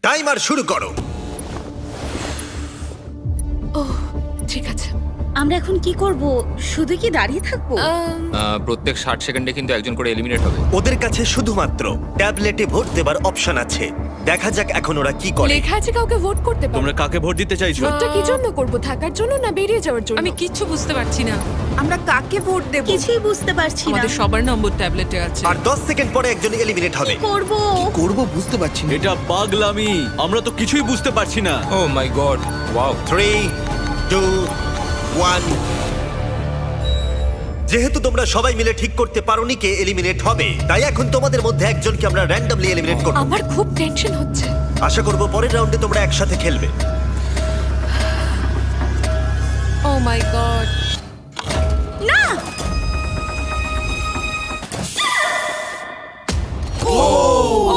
Timer শুরু করো। ঠিক আছে। আমরা এখন কি করব? শুধু কি দাঁড়িয়ে থাকবো? প্রত্যেক 60 সেকেন্ডে কিন্তু একজন করে এলিমিনেট হবে। ওদের কাছে শুধুমাত্র ট্যাবলেটে ভোট দেবার অপশন আছে। দেখা যাক এখন ওরা কি করে। লেখা আছে কাউকে ভোট করতে পারো। তোমরা কাকে ভোট দিতে চাইছো? ভোটটা কি জন্য করব? থাকার জন্য না বেরিয়ে যাওয়ার জন্য? আমি কিচ্ছু বুঝতে পারছি না। আমরা কাকে ভোট দেব? কিছুই বুঝতে পারছি না। আমাদের সবার নম্বর ট্যাবলেটে আছে। আর 10 সেকেন্ড পরে একজন এলিমিনেট হবে। করব করব বুঝতে পারছি না। এটা পাগলামি, আমরা তো কিছুই বুঝতে পারছি না। ও মাই গড, ওয়াও। 3, 2, 1। যেহেতু তোমরা সবাই মিলে ঠিক করতে পারোনি কে এলিমিনেট হবে, তাই এখন তোমাদের মধ্যে একজনকে আমরা র্যান্ডমলি এলিমিনেট করব। আমার খুব টেনশন হচ্ছে। আশা করব পরের রাউন্ডে তোমরা একসাথে খেলবে। ও মাই গড। না